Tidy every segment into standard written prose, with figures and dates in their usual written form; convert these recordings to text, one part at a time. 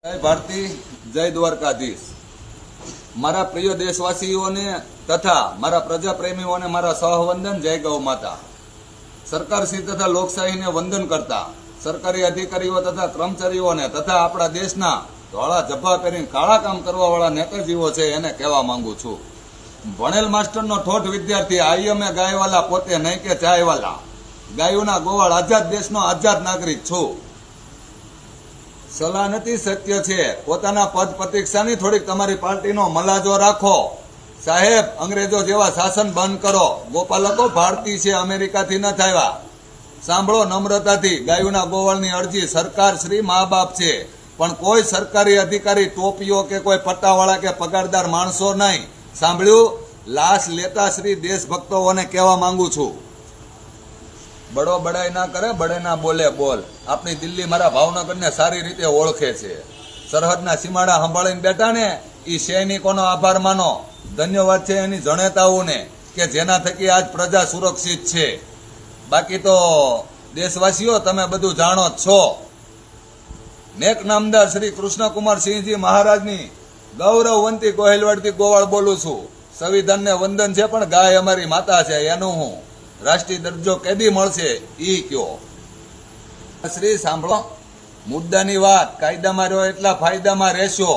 જય ભારતી, જય દ્વારકાધીશ। મારા પ્રિય દેશવાસીઓને તથા મારા પ્રજાપ્રેમીઓને મારા સહવંદન, જય ગૌ માતા। સરકારશ્રી તથા લોકશાહીને વંદન કરતા સરકારી અધિકારીઓ તથા કર્મચારીઓને તથા આપણા દેશના ધોળા જભ્ભા પહેરીને કાળા કામ કરવા વાળા નેતાજીઓ છે એને કહેવા માંગુ છું, ભણેલ માસ્ટરનો ઠોઠ વિદ્યાર્થી આઈએમએ ગાયવાલા પોતે નહીં કે ચાયવાલા, ગાયોના ગોવાળ, આઝાદ દેશનો આઝાદ નાગરિક છું। સલાહ નથી, સત્ય છે। પોતાના પદ પ્રતીક્ષાની થોડીક તમારી પાર્ટીનો મલાજો રાખો સાહેબ। અંગ્રેજો જેવા શાસન બંધ કરો। ગોપાલકો ભારતીય છે, અમેરિકાથી ન થયા। સાંભળો નમ્રતાથી ગાયોના ગોવાળની અરજી। સરકાર શ્રી મા બાપ છે, પણ કોઈ સરકારી અધિકારી ટોપીઓ કે કોઈ પટ્ટાવાળા કે પગારદાર માણસો નહીં। સાંભળ્યું? લાશ લેતા શ્રી દેશભક્તોને કહેવા માંગુ છું, બડો બડાઈ ના કરે, બડે ના બોલે બોલ। આપણી દિલ્હી મારા ભાવનગરને સારી રીતે ઓળખે છે। સરહદના સીમાડા સંભાળીને બેઠા ને એ સૈનિકોનો આભાર માનો। ધન્યવાદ છે એની જણેતાઓને કે જેના થકી આજ પ્રજા સુરક્ષિત છે। બાકી તો દેશવાસીઓ તમે બધું જાણો જ છો। નેક નામદાર શ્રી કૃષ્ણકુમાર સિંહજી મહારાજની ગૌરવવંતી ગોહિલવાડથી ગોવાળ બોલું છું। સંવિધાનને વંદન છે, પણ ગાય અમારી માતા છે, એનું હું રાષ્ટ્રીય દરજ્જો કેદી મળશે ઈ કયો। શ્રી સાંભળો મુદ્દાની વાત, કાયદામાં રહ્યો એટલા ફાયદામાં રહેશો।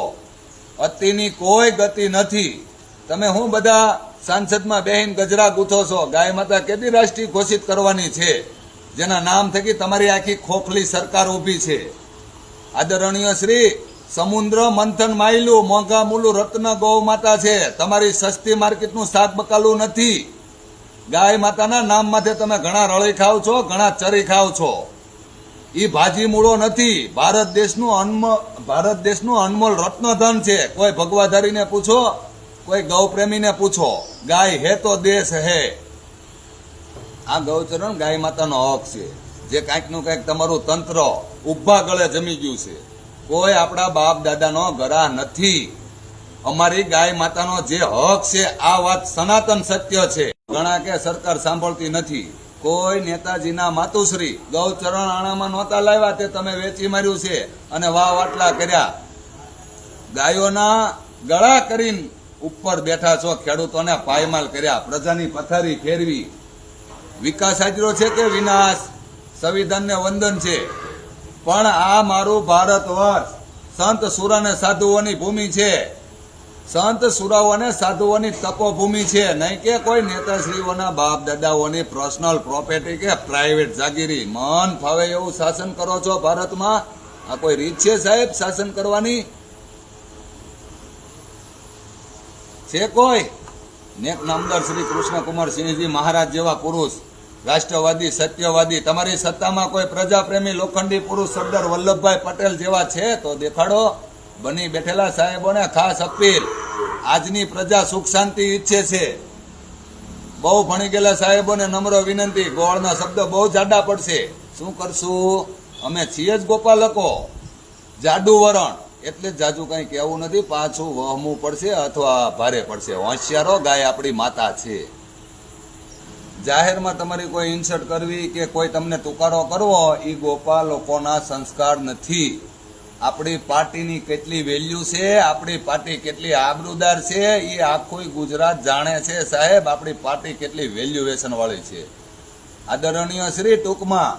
અતિની કોઈ ગતિ નથી। તમે હું બધા સાંસદમાં બેહીન ગજરા ગૂંથો છો। ગાય માતા કેદી રાષ્ટ્રીય ઘોષિત કરવાની છે, જેના નામ થકી તમારી આખી ખોખલી સરકાર ઊભી છે। આદરણીય શ્રી સમુદ્ર મંથન માયલું મોંઘા મૂલું રત્ન ગૌ માતા છે, તમારી સસ્તી માર્કેટનું શાક બકાલું નથી। ગાય માતાના નામ માથે તમે ઘણા રળી ખાવ છો, ઘણા ચરી ખાવ છો। ઈ ભાજી મૂળો નથી, ભારત દેશનું અનમોલ રત્નધન છે। કોઈ ભગવાધારીને પૂછો, કોઈ ગૌ પ્રેમીને પૂછો, ગાય હે તો દેશ હે। આ ગૌચરણ ગાય માતાનો હક છે, જે કાંઈક નું કાંઈક તમારું તંત્ર ઉભા ગળે જમી ગયું છે। કોઈ આપણા બાપ દાદાનો ગરા નથી। અમારી ગાય માતાનો જે હક છે, આ વાત સનાતન સત્ય છે। ઘણા કે સરકાર સાંભળતી નથી। કોઈ નેતાજીના માતુશ્રી ગૌચરણ આણામાં નહોતા લાવ્યા, તે તમે વેચી માર્યું છે અને વાહ વાટલા કર્યા। ગાયોના ગળા કરીને ઉપર બેઠા છો, ખેડૂતોને પાયમાલ કર્યા, પ્રજાની પથારી ફેરવી। વિકાસ હાજરો છે કે વિનાશ? સંવિધાનને વંદન છે, પણ આ મારું ભારત વર્ષ સંત સુરા અને સાધુઓની ભૂમિ છે। સંત સુરાઓ અને સાધુઓની તપોભૂમિ છે, નહીં કે કોઈ નેતાશ્રીઓના બાપ દાદાઓની પર્સનલ પ્રોપર્ટી કે પ્રાઇવેટ જાગીરી। મન ફાવે એવું શાસન કરો છો ભારતમાં। આ કોઈ રીત છે સાહેબ શાસન કરવાની? છે કોઈ? નેક નામદાર શ્રી કૃષ્ણકુમાર સિંહજી મહારાજ જેવા પુરુષ, રાષ્ટ્રવાદી, સત્યવાદી, તમારી સત્તામાં કોઈ પ્રજાપ્રેમી લોખંડી પુરુષ સરદાર વલ્લભભાઈ પટેલ જેવા છે તો દેખાડો। બની બેઠેલા સાહેબોને ખાસ અપીલ, આજની પ્રજા સુખ શાંતિ ઈચ્છે છે। બહુ ભણી ગયેલા સાહેબોને નમ્ર વિનંતી, ગોળના શબ્દ બહુ જાડા પડશે, શું કરશું? અમે છીએ જ ગોપાલકો, જાડુ વરણ, એટલે જ જાજુ કઈ કહેવું નથી, પાછું વહમવું પડશે અથવા ભારે પડશે। હોશિયારો, ગાય આપણી માતા છે। જાહેરમાં તમારી કોઈ ઇન્સર્ટ કરવી કે કોઈ તમને તુકારો કરવો એ ગોપાલકોના સંસ્કાર નથી। આપણી પાર્ટીની કેટલી વેલ્યુ છે, આપણી પાર્ટી કેટલી આબરૂદાર છે, એ આખું ગુજરાત જાણે છે સાહેબ। આપણી પાર્ટી કેટલી વેલ્યુએશન વાળી છે। આદરણીય શ્રી, ટૂંકમાં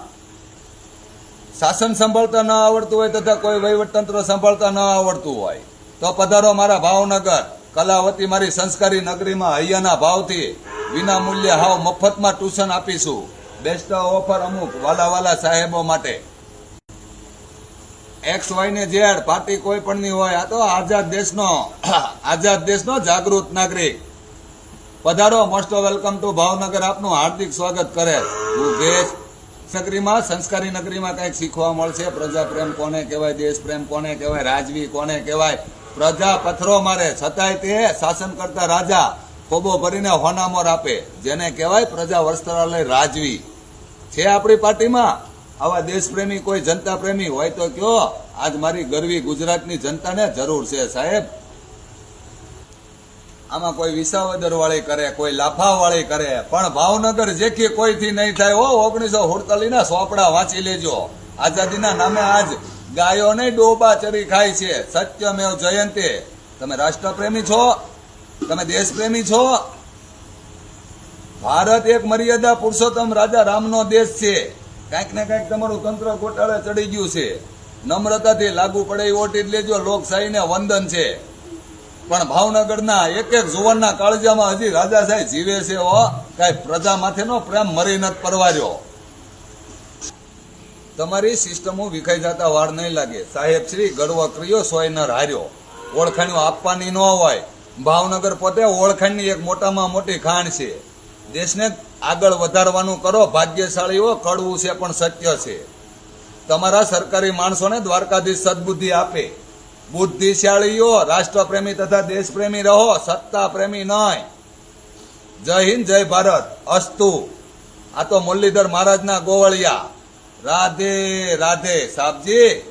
શાસન સંભાળતા ન આવડતું હોય તથા કોઈ વહીવટતંત્ર સંભાળતા ન આવડતું હોય તો પધારો મારા ભાવનગર કલાવતી, મારી સંસ્કારી નગરીમાં હૈયાના ભાવથી વિના મૂલ્યે હાવ મફતમાં ટ્યુશન આપીશું। બેસ્ટ ઓફર અમુક વાલા સાહેબો માટે। એક્સ વાય ને ઝેડ પાર્ટી કોઈ પણ ની હોય, આ તો આઝાદ દેશનો જાગૃત નાગરિક। પધારો, મોસ્ટ વેલકમ ટુ ભાવનગર, આપનું હાર્દિક સ્વાગત કરે। નગરીમાં, સંસ્કારી નગરીમાં કંઈક શીખવા મળશે। પ્રજા પ્રેમ કોને કહેવાય, દેશ પ્રેમ કોને કહેવાય, રાજવી કોને કહેવાય। પ્રજા પથરો મારે છતાંય તે શાસન કરતા રાજા ખોબો ભરીને હોનામોર આપે, જેને કહેવાય પ્રજા વસ્ત્રાલય રાજવી છે આપણી પાર્ટીમાં। આવા દેશપ્રેમી કોઈ જનતા પ્રેમી હોય તો કયો, આજ મારી ગરવી ગુજરાતની જનતાને જરૂર છે સાહેબ। આમાં કોઈ વિસાવદર વાળી કરે, કોઈ લાફા વાળી કરે, પણ ભાવનગર જેથી કોઈથી નહીં થાય। 1947 ના સોપડા વાંચી લેજો। આઝાદીના નામે આજ ગાયોને ડોબા ચરી ખાય છે. સત્યમેવ જયંતે. તમે રાષ્ટ્રપ્રેમી છો? તમે દેશપ્રેમી છો? ભારત એક મર્યાદા પુરુષોત્તમ રાજા રામનો દેશ છે. કાંઈક ને કાંઈક તમારું તંત્ર ગોટાળે ચડી ગયું છે. નમ્રતાથી લાગુ પડે એ ઓટી જ લેજો. લોકશાહીને વંદન છે. પણ ભાવનગરના એક એક જુવાનના કાળજામાં હજી રાજાશાહી જીવે છે. કાંઈ પ્રજા માથેનો પ્રેમ મરી નથી પરવાર્યો. તમારી સિસ્ટમો વિખાઈ જતા વાર નહીં લાગે. સાહેબ શ્રી ગર્વ કર્યો સોયનર હાર્યો. ઓળખાણીઓ આપવાની ન હોય. ભાવનગર પોતે ઓળખાણની એક મોટામાં મોટી ખાણ છે. દેશને આગળ વધારવાનું કરો. ભાગ્યશાળીઓ કડવું છે પણ સત્ય છે. તમારા સરકારી માણસોને દ્વારકાધીશ સદબુદ્ધિ આપે. બુદ્ધિશાળીઓ રાષ્ટ્રપ્રેમી તથા દેશપ્રેમી રહો, સત્તા પ્રેમી નહીં. જય હિન્દ, જય ભારત. અસ્તુ. આ તો મુરલીધર મહારાજના ગોવળિયા. રાધે રાધે. સાહેબજી